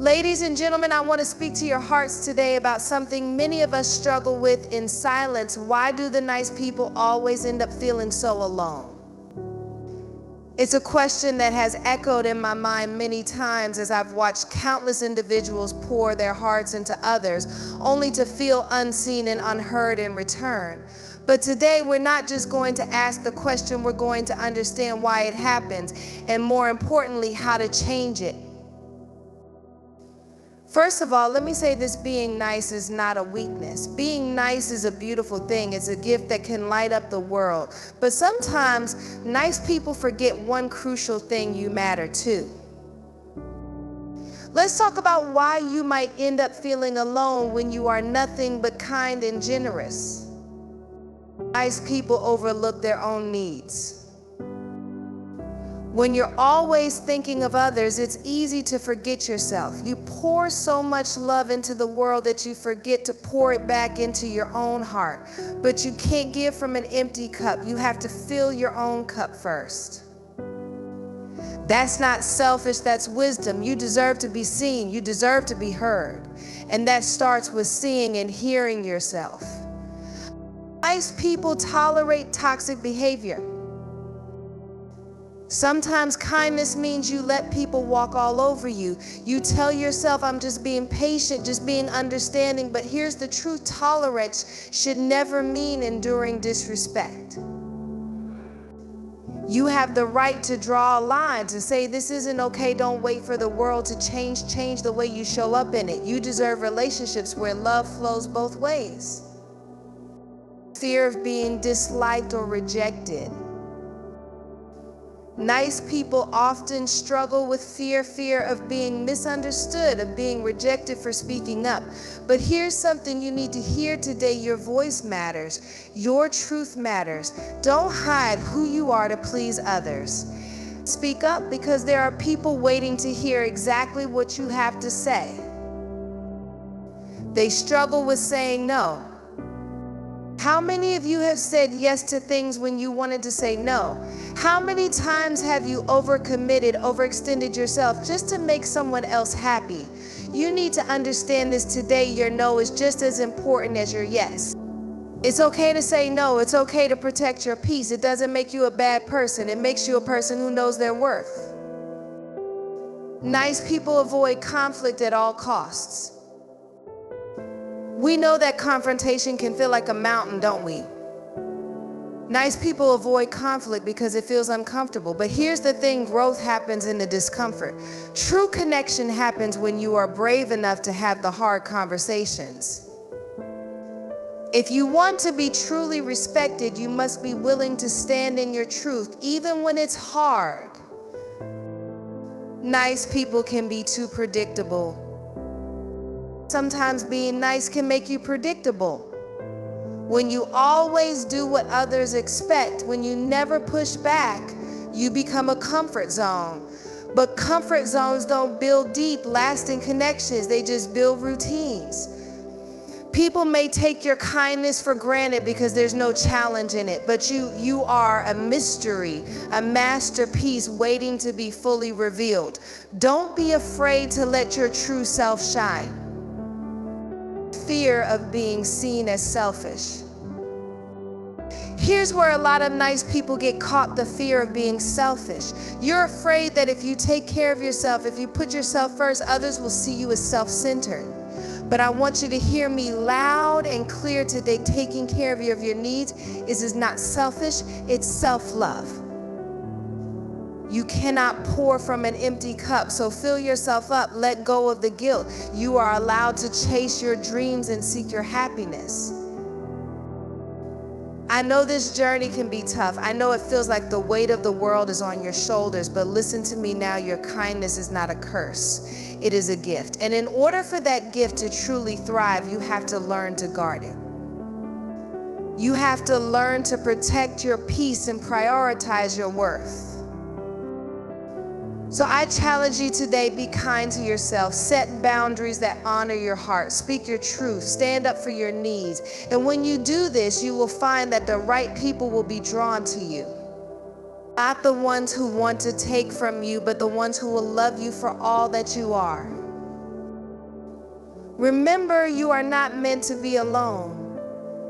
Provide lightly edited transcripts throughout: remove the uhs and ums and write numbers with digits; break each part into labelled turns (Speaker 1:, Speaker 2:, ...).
Speaker 1: Ladies and gentlemen, I want to speak to your hearts today about something many of us struggle with in silence. Why do the nice people always end up feeling so alone? It's a question that has echoed in my mind many times as I've watched countless individuals pour their hearts into others, only to feel unseen and unheard in return. But today, we're not just going to ask the question, we're going to understand why it happens, and more importantly, how to change it. First of all, let me say this: being nice is not a weakness. Being nice is a beautiful thing. It's a gift that can light up the world. But sometimes, nice people forget one crucial thing: you matter too. Let's talk about why you might end up feeling alone when you are nothing but kind and generous. Nice people overlook their own needs. When you're always thinking of others, it's easy to forget yourself. You pour so much love into the world that you forget to pour it back into your own heart. But you can't give from an empty cup. You have to fill your own cup first. That's not selfish, that's wisdom. You deserve to be seen. You deserve to be heard. And that starts with seeing and hearing yourself. Nice people tolerate toxic behavior. Sometimes kindness means you let people walk all over you. You tell yourself, I'm just being patient, just being understanding. But here's the truth: tolerance should never mean enduring disrespect. You have the right to draw a line, to say this isn't okay. Don't wait for the world to change the way you show up in it. You deserve relationships where love flows both ways. Fear of being disliked or rejected. Nice people often struggle with fear of being misunderstood, of being rejected for speaking up. But here's something you need to hear today: your voice matters. Your truth matters. Don't hide who you are to please others. Speak up, because there are people waiting to hear exactly what you have to say. They struggle with saying no. How many of you have said yes to things when you wanted to say no? How many times have you overcommitted, overextended yourself just to make someone else happy? You need to understand this today: your no is just as important as your yes. It's okay to say no. It's okay to protect your peace. It doesn't make you a bad person. It makes you a person who knows their worth. Nice people avoid conflict at all costs. We know that confrontation can feel like a mountain, don't we? Nice people avoid conflict because it feels uncomfortable. But here's the thing: growth happens in the discomfort. True connection happens when you are brave enough to have the hard conversations. If you want to be truly respected, you must be willing to stand in your truth, even when it's hard. Nice people can be too predictable. Sometimes being nice can make you predictable. When you always do what others expect, when you never push back, you become a comfort zone. But comfort zones don't build deep, lasting connections. They just build routines. People may take your kindness for granted because there's no challenge in it, but you are a mystery, a masterpiece waiting to be fully revealed. Don't be afraid to let your true self shine. Fear of being seen as selfish. Here's where a lot of nice people get caught: the fear of being selfish. You're afraid that if you take care of yourself, if you put yourself first, others will see you as self-centered. But I want you to hear me loud and clear today: taking care of your needs is not selfish, it's self-love. You cannot pour from an empty cup, so fill yourself up. Let go of the guilt. You are allowed to chase your dreams and seek your happiness. I know this journey can be tough. I know it feels like the weight of the world is on your shoulders, but listen to me now: your kindness is not a curse. It is a gift. And in order for that gift to truly thrive, you have to learn to guard it. You have to learn to protect your peace and prioritize your worth. So I challenge you today: be kind to yourself. Set boundaries that honor your heart. Speak your truth. Stand up for your needs. And when you do this, you will find that the right people will be drawn to you. Not the ones who want to take from you, but the ones who will love you for all that you are. Remember, you are not meant to be alone.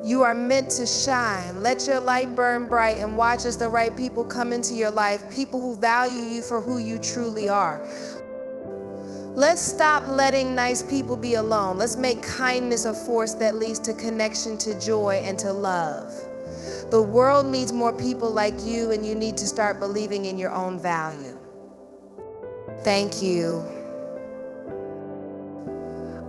Speaker 1: You are meant to shine. Let your light burn bright and watch as the right people come into your life, people who value you for who you truly are. Let's stop letting nice people be alone. Let's make kindness a force that leads to connection, to joy, and to love. The world needs more people like you, and you need to start believing in your own value. Thank you.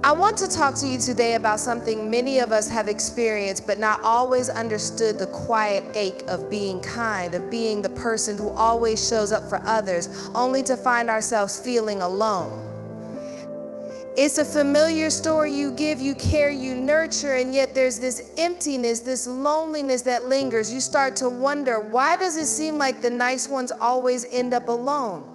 Speaker 1: I want to talk to you today about something many of us have experienced but not always understood: the quiet ache of being kind, of being the person who always shows up for others, only to find ourselves feeling alone. It's a familiar story. You give, you care, you nurture, and yet there's this emptiness, this loneliness that lingers. You start to wonder, why does it seem like the nice ones always end up alone?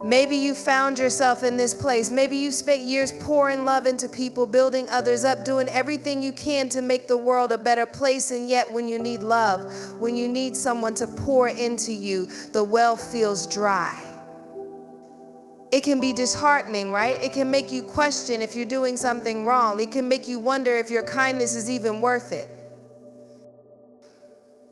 Speaker 1: Maybe you found yourself in this place. Maybe you spent years pouring love into people, building others up, doing everything you can to make the world a better place, and yet when you need love, when you need someone to pour into you, the well feels dry. It can be disheartening, right? It can make you question if you're doing something wrong. It can make you wonder if your kindness is even worth it.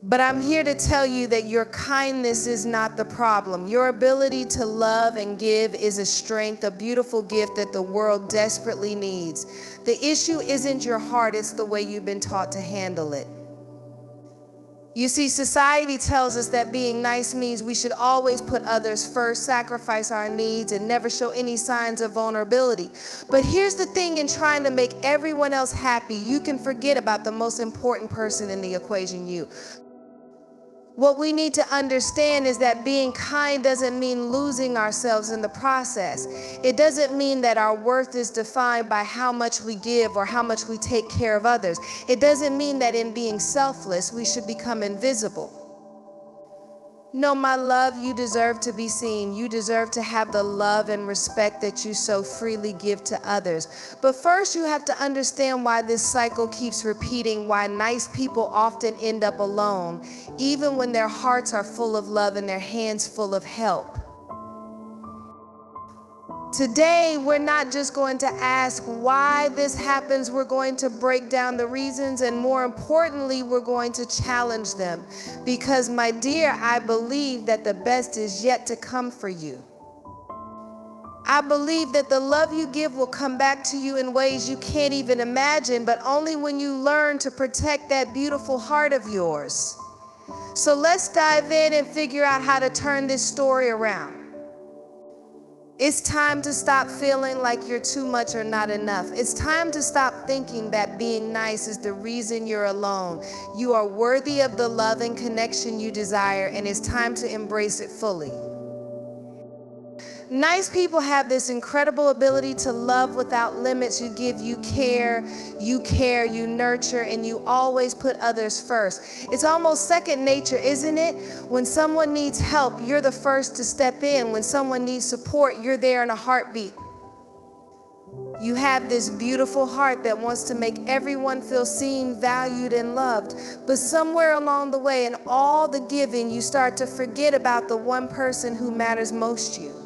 Speaker 1: But I'm here to tell you that your kindness is not the problem. Your ability to love and give is a strength, a beautiful gift that the world desperately needs. The issue isn't your heart, it's the way you've been taught to handle it. You see, society tells us that being nice means we should always put others first, sacrifice our needs, and never show any signs of vulnerability. But here's the thing: in trying to make everyone else happy, you can forget about the most important person in the equation, you. What we need to understand is that being kind doesn't mean losing ourselves in the process. It doesn't mean that our worth is defined by how much we give or how much we take care of others. It doesn't mean that in being selfless, we should become invisible. No, my love, you deserve to be seen. You deserve to have the love and respect that you so freely give to others. But first, you have to understand why this cycle keeps repeating, why nice people often end up alone, even when their hearts are full of love and their hands full of help. Today, we're not just going to ask why this happens. We're going to break down the reasons, and more importantly, we're going to challenge them. Because, my dear, I believe that the best is yet to come for you. I believe that the love you give will come back to you in ways you can't even imagine, but only when you learn to protect that beautiful heart of yours. So let's dive in and figure out how to turn this story around. It's time to stop feeling like you're too much or not enough. It's time to stop thinking that being nice is the reason you're alone. You are worthy of the love and connection you desire, and it's time to embrace it fully. Nice people have this incredible ability to love without limits. You give, you care, you nurture, and you always put others first. It's almost second nature, isn't it? When someone needs help, you're the first to step in. When someone needs support, you're there in a heartbeat. You have this beautiful heart that wants to make everyone feel seen, valued, and loved. But somewhere along the way, in all the giving, you start to forget about the one person who matters most to you.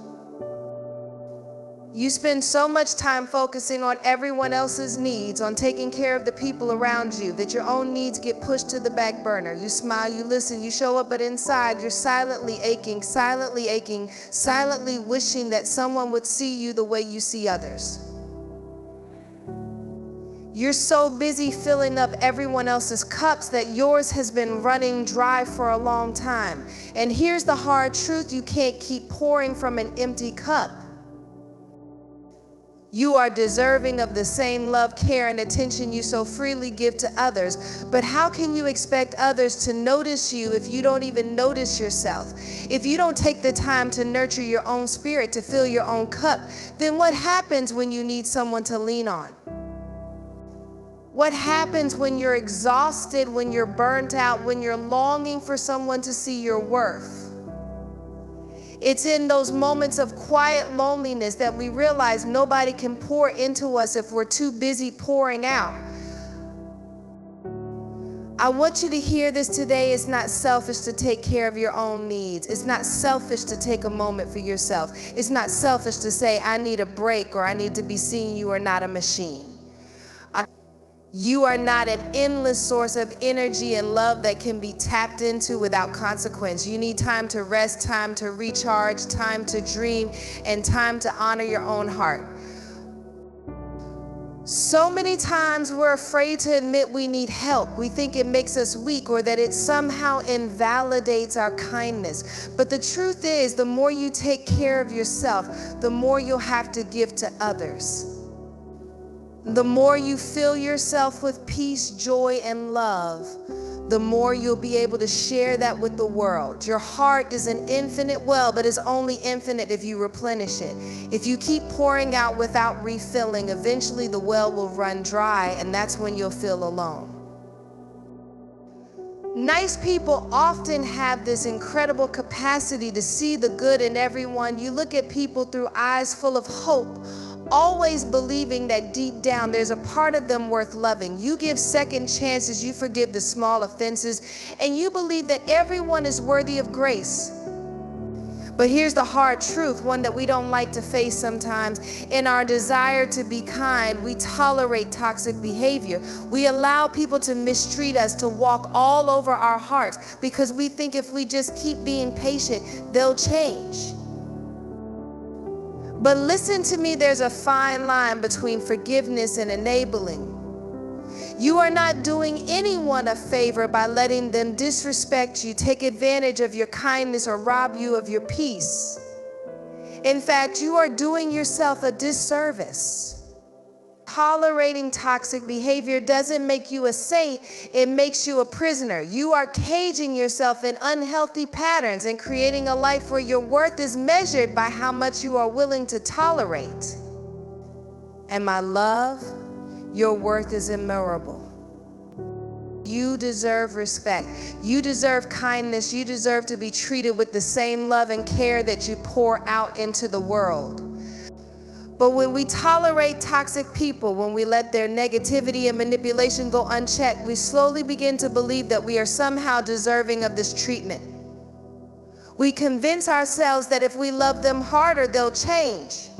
Speaker 1: You spend so much time focusing on everyone else's needs, on taking care of the people around you, that your own needs get pushed to the back burner. You smile, you listen, you show up, but inside you're silently aching, silently wishing that someone would see you the way you see others. You're so busy filling up everyone else's cups that yours has been running dry for a long time. And here's the hard truth: you can't keep pouring from an empty cup. You are deserving of the same love, care, and attention you so freely give to others. But how can you expect others to notice you if you don't even notice yourself? If you don't take the time to nurture your own spirit, to fill your own cup, then what happens when you need someone to lean on? What happens when you're exhausted, when you're burnt out, when you're longing for someone to see your worth? It's in those moments of quiet loneliness that we realize nobody can pour into us if we're too busy pouring out. I want you to hear this today. It's not selfish to take care of your own needs. It's not selfish to take a moment for yourself. It's not selfish to say, I need a break, or I need to be seen. You are not a machine. You are not an endless source of energy and love that can be tapped into without consequence. You need time to rest, time to recharge, time to dream, and time to honor your own heart. So many times we're afraid to admit we need help. We think it makes us weak, or that it somehow invalidates our kindness. But the truth is, the more you take care of yourself, the more you'll have to give to others. The more you fill yourself with peace, joy, and love, the more you'll be able to share that with the world. Your heart is an infinite well, but it's only infinite if you replenish it. If you keep pouring out without refilling, eventually the well will run dry, and that's when you'll feel alone. Nice people often have this incredible capacity to see the good in everyone. You look at people through eyes full of hope, always believing that deep down there's a part of them worth loving. You give second chances, you forgive the small offenses, and you believe that everyone is worthy of grace. But here's the hard truth, one that we don't like to face sometimes. In our desire to be kind, we tolerate toxic behavior. We allow people to mistreat us, to walk all over our hearts, because we think if we just keep being patient, they'll change. But listen to me, there's a fine line between forgiveness and enabling. You are not doing anyone a favor by letting them disrespect you, take advantage of your kindness, or rob you of your peace. In fact, you are doing yourself a disservice. Tolerating toxic behavior doesn't make you a saint, it makes you a prisoner. You are caging yourself in unhealthy patterns and creating a life where your worth is measured by how much you are willing to tolerate. And my love, your worth is immeasurable. You deserve respect. You deserve kindness. You deserve to be treated with the same love and care that you pour out into the world. But when we tolerate toxic people, when we let their negativity and manipulation go unchecked, we slowly begin to believe that we are somehow deserving of this treatment. We convince ourselves that if we love them harder, they'll change.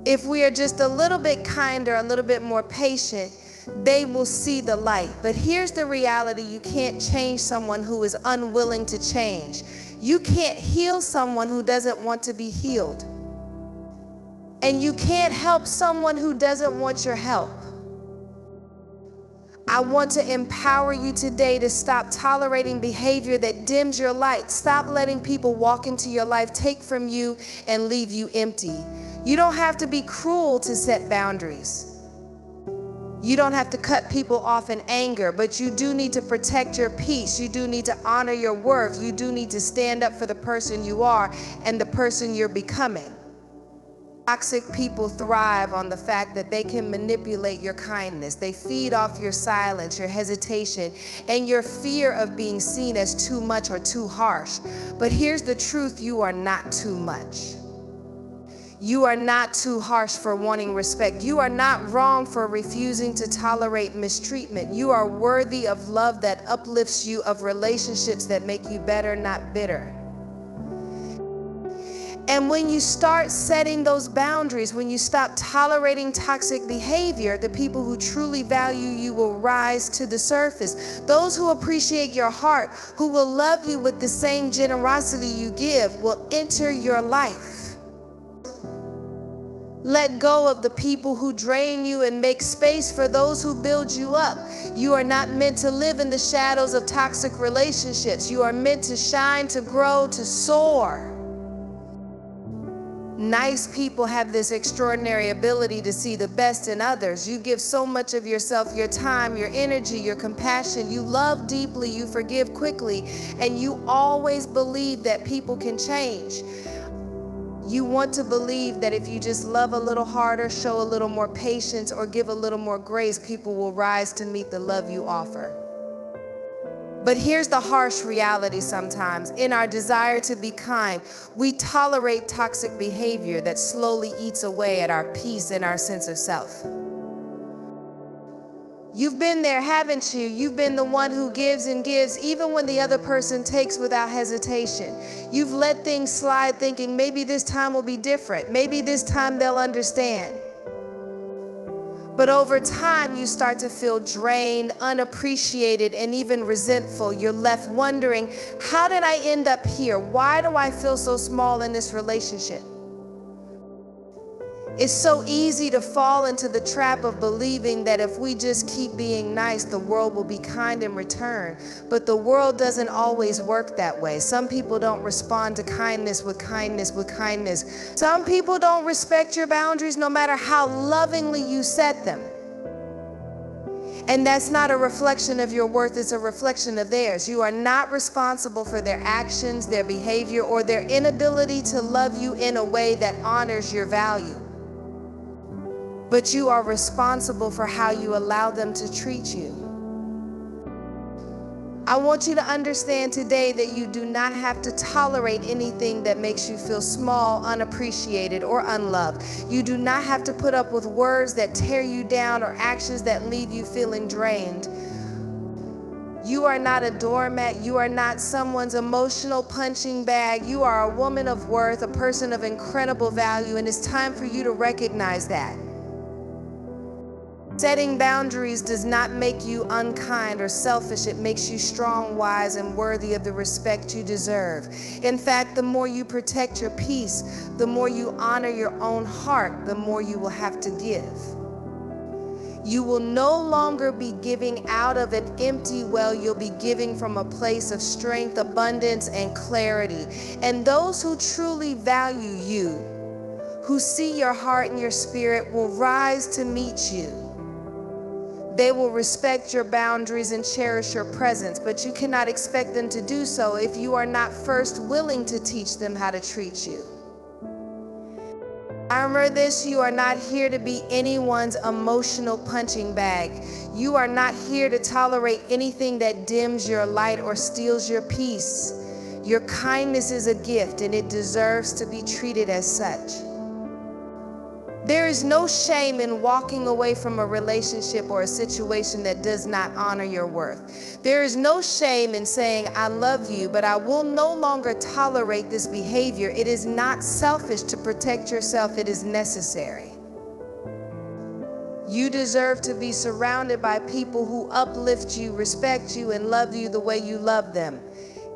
Speaker 1: If we are just a little bit kinder, a little bit more patient, they will see the light. But here's the reality: you can't change someone who is unwilling to change. You can't heal someone who doesn't want to be healed. And you can't help someone who doesn't want your help. I want to empower you today to stop tolerating behavior that dims your light. Stop letting people walk into your life, take from you, and leave you empty. You don't have to be cruel to set boundaries. You don't have to cut people off in anger, but you do need to protect your peace. You do need to honor your worth. You do need to stand up for the person you are and the person you're becoming. Toxic people thrive on the fact that they can manipulate your kindness. They feed off your silence, your hesitation, and your fear of being seen as too much or too harsh. But here's the truth: you are not too much. You are not too harsh for wanting respect. You are not wrong for refusing to tolerate mistreatment. You are worthy of love that uplifts you, of relationships that make you better, not bitter. And when you start setting those boundaries, when you stop tolerating toxic behavior, the people who truly value you will rise to the surface. Those who appreciate your heart, who will love you with the same generosity you give, will enter your life. Let go of the people who drain you and make space for those who build you up. You are not meant to live in the shadows of toxic relationships. You are meant to shine, to grow, to soar. Nice people have this extraordinary ability to see the best in others. You give so much of yourself, your time, your energy, your compassion. You love deeply, you forgive quickly, and you always believe that people can change. You want to believe that if you just love a little harder, show a little more patience, or give a little more grace, people will rise to meet the love you offer. But here's the harsh reality sometimes. In our desire to be kind, we tolerate toxic behavior that slowly eats away at our peace and our sense of self. You've been there, haven't you? You've been the one who gives and gives, even when the other person takes without hesitation. You've let things slide thinking maybe this time will be different. Maybe this time they'll understand. But over time, you start to feel drained, unappreciated, and even resentful. You're left wondering, how did I end up here? Why do I feel so small in this relationship? It's so easy to fall into the trap of believing that if we just keep being nice, the world will be kind in return. But the world doesn't always work that way. Some people don't respond to kindness with kindness with kindness. Some people don't respect your boundaries no matter how lovingly you set them. And that's not a reflection of your worth, it's a reflection of theirs. You are not responsible for their actions, their behavior, or their inability to love you in a way that honors your value. But you are responsible for how you allow them to treat you. I want you to understand today that you do not have to tolerate anything that makes you feel small, unappreciated, or unloved. You do not have to put up with words that tear you down or actions that leave you feeling drained. You are not a doormat. You are not someone's emotional punching bag. You are a woman of worth, a person of incredible value, and it's time for you to recognize that. Setting boundaries does not make you unkind or selfish. It makes you strong, wise, and worthy of the respect you deserve. In fact, the more you protect your peace, the more you honor your own heart, the more you will have to give. You will no longer be giving out of an empty well. You'll be giving from a place of strength, abundance, and clarity. And those who truly value you, who see your heart and your spirit, will rise to meet you. They will respect your boundaries and cherish your presence, but you cannot expect them to do so if you are not first willing to teach them how to treat you. Remember this, you are not here to be anyone's emotional punching bag. You are not here to tolerate anything that dims your light or steals your peace. Your kindness is a gift, and it deserves to be treated as such. There is no shame in walking away from a relationship or a situation that does not honor your worth. There is no shame in saying, I love you, but I will no longer tolerate this behavior. It is not selfish to protect yourself. It is necessary. You deserve to be surrounded by people who uplift you, respect you, and love you the way you love them.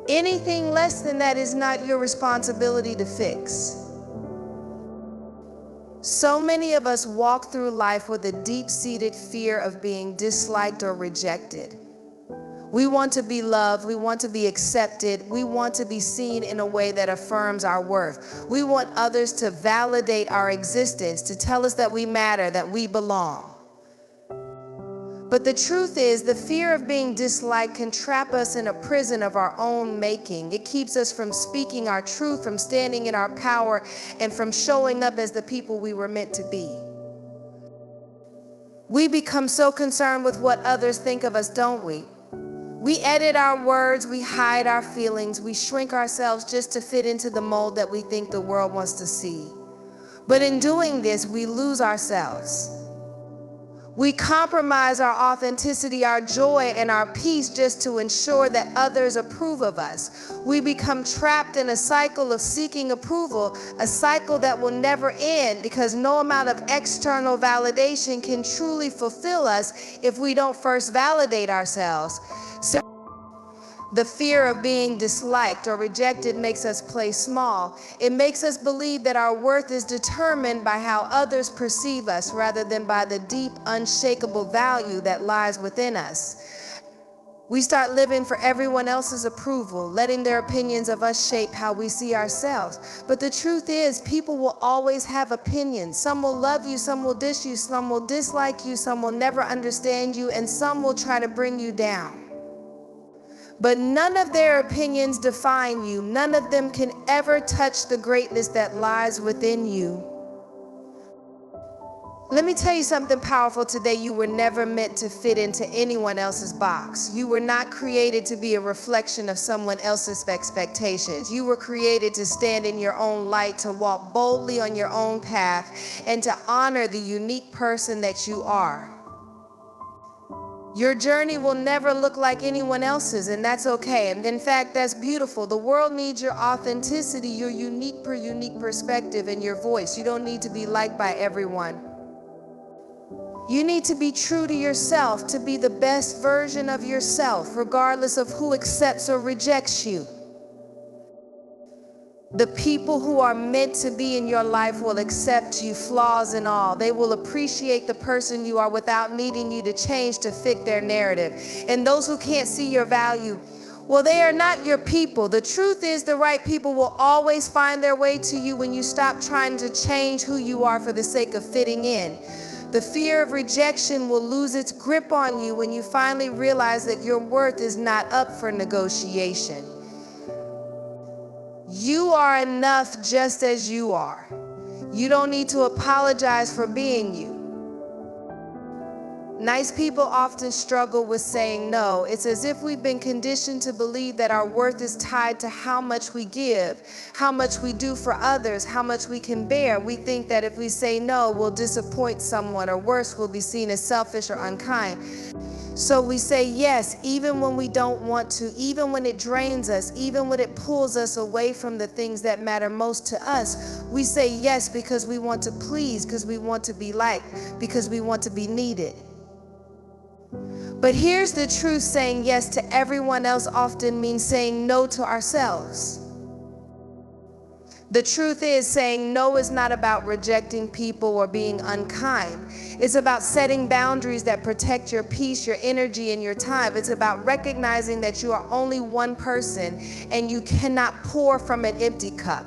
Speaker 1: Anything less than that is not your responsibility to fix. So many of us walk through life with a deep-seated fear of being disliked or rejected. We want to be loved, we want to be accepted, we want to be seen in a way that affirms our worth. We want others to validate our existence, to tell us that we matter, that we belong. But the truth is, the fear of being disliked can trap us in a prison of our own making. It keeps us from speaking our truth, from standing in our power, and from showing up as the people we were meant to be. We become so concerned with what others think of us, don't we? We edit our words, we hide our feelings, we shrink ourselves just to fit into the mold that we think the world wants to see. But in doing this, we lose ourselves. We compromise our authenticity, our joy, and our peace just to ensure that others approve of us. We become trapped in a cycle of seeking approval, a cycle that will never end because no amount of external validation can truly fulfill us if we don't first validate ourselves. So the fear of being disliked or rejected makes us play small. It makes us believe that our worth is determined by how others perceive us rather than by the deep, unshakable value that lies within us. We start living for everyone else's approval, letting their opinions of us shape how we see ourselves. But the truth is, people will always have opinions. Some will love you, some will diss you, some will dislike you, some will never understand you, and some will try to bring you down. But none of their opinions define you. None of them can ever touch the greatness that lies within you. Let me tell you something powerful today. You were never meant to fit into anyone else's box. You were not created to be a reflection of someone else's expectations. You were created to stand in your own light, to walk boldly on your own path, and to honor the unique person that you are. Your journey will never look like anyone else's, and that's okay. And in fact, that's beautiful. The world needs your authenticity, your unique perspective, and your voice. You don't need to be liked by everyone. You need to be true to yourself, to be the best version of yourself, regardless of who accepts or rejects you. The people who are meant to be in your life will accept you, flaws and all. They will appreciate the person you are without needing you to change to fit their narrative. And those who can't see your value, well, they are not your people. The truth is, the right people will always find their way to you when you stop trying to change who you are for the sake of fitting in. The fear of rejection will lose its grip on you when you finally realize that your worth is not up for negotiation. You are enough just as you are. You don't need to apologize for being you. Nice people often struggle with saying no. It's as if we've been conditioned to believe that our worth is tied to how much we give, how much we do for others, how much we can bear. We think that if we say no, we'll disappoint someone, or worse, we'll be seen as selfish or unkind. So we say yes, even when we don't want to, even when it drains us, even when it pulls us away from the things that matter most to us. We say yes because we want to please, because we want to be liked, because we want to be needed. But here's the truth: saying yes to everyone else often means saying no to ourselves. The truth is, saying no is not about rejecting people or being unkind. It's about setting boundaries that protect your peace, your energy, and your time. It's about recognizing that you are only one person and you cannot pour from an empty cup.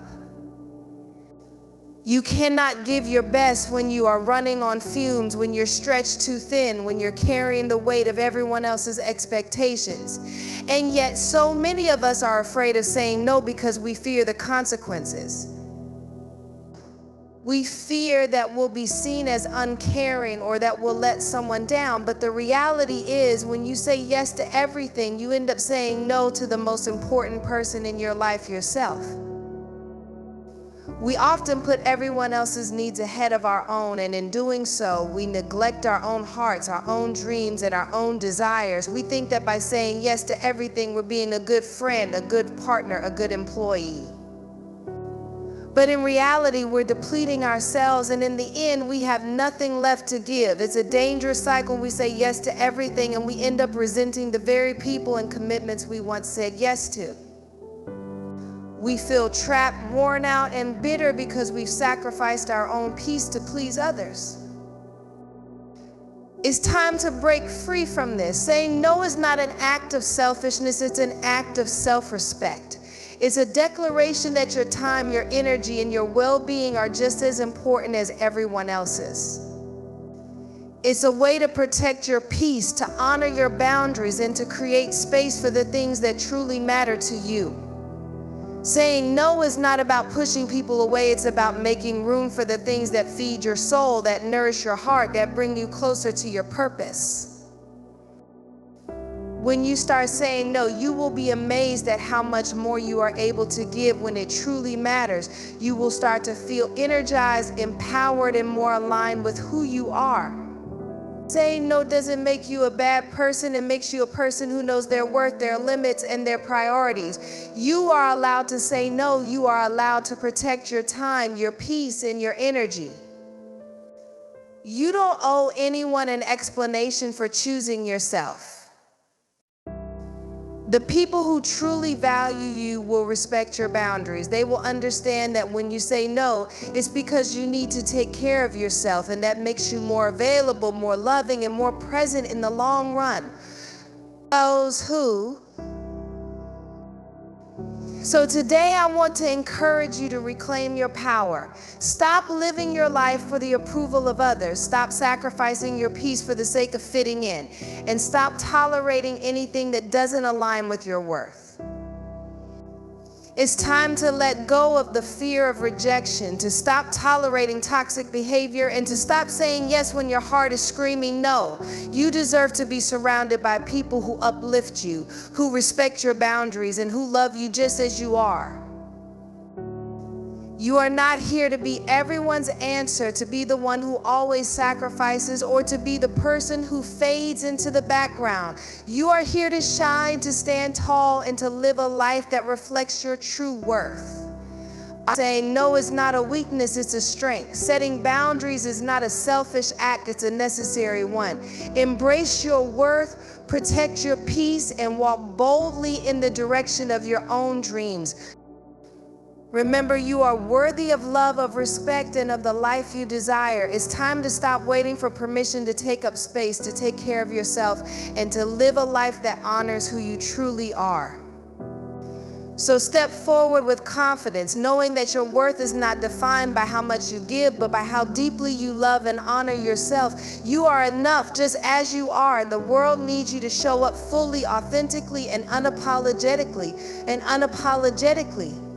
Speaker 1: You cannot give your best when you are running on fumes, when you're stretched too thin, when you're carrying the weight of everyone else's expectations. And yet so many of us are afraid of saying no because we fear the consequences. We fear that we'll be seen as uncaring or that we'll let someone down. But the reality is, when you say yes to everything, you end up saying no to the most important person in your life, yourself. We often put everyone else's needs ahead of our own, and in doing so, we neglect our own hearts, our own dreams, and our own desires. We think that by saying yes to everything, we're being a good friend, a good partner, a good employee. But in reality, we're depleting ourselves, and in the end, we have nothing left to give. It's a dangerous cycle. We say yes to everything, and we end up resenting the very people and commitments we once said yes to. We feel trapped, worn out, and bitter because we've sacrificed our own peace to please others. It's time to break free from this. Saying no is not an act of selfishness, it's an act of self-respect. It's a declaration that your time, your energy, and your well-being are just as important as everyone else's. It's a way to protect your peace, to honor your boundaries, and to create space for the things that truly matter to you. Saying no is not about pushing people away. It's about making room for the things that feed your soul, that nourish your heart, that bring you closer to your purpose. When you start saying no, you will be amazed at how much more you are able to give when it truly matters. You will start to feel energized, empowered, and more aligned with who you are. Saying no doesn't make you a bad person. It makes you a person who knows their worth, their limits, and their priorities. You are allowed to say no. You are allowed to protect your time, your peace, and your energy. You don't owe anyone an explanation for choosing yourself. The people who truly value you will respect your boundaries. They will understand that when you say no, it's because you need to take care of yourself, and that makes you more available, more loving, and more present in the long run. Those who. So today I want to encourage you to reclaim your power. Stop living your life for the approval of others. Stop sacrificing your peace for the sake of fitting in. And stop tolerating anything that doesn't align with your worth. It's time to let go of the fear of rejection, to stop tolerating toxic behavior, and to stop saying yes when your heart is screaming no. You deserve to be surrounded by people who uplift you, who respect your boundaries, and who love you just as you are. You are not here to be everyone's answer, to be the one who always sacrifices, or to be the person who fades into the background. You are here to shine, to stand tall, and to live a life that reflects your true worth. Saying no is not a weakness, it's a strength. Setting boundaries is not a selfish act, it's a necessary one. Embrace your worth, protect your peace, and walk boldly in the direction of your own dreams. Remember, you are worthy of love, of respect, and of the life you desire. It's time to stop waiting for permission to take up space, to take care of yourself, and to live a life that honors who you truly are. So step forward with confidence, knowing that your worth is not defined by how much you give, but by how deeply you love and honor yourself. You are enough just as you are. The world needs you to show up fully, authentically, and unapologetically.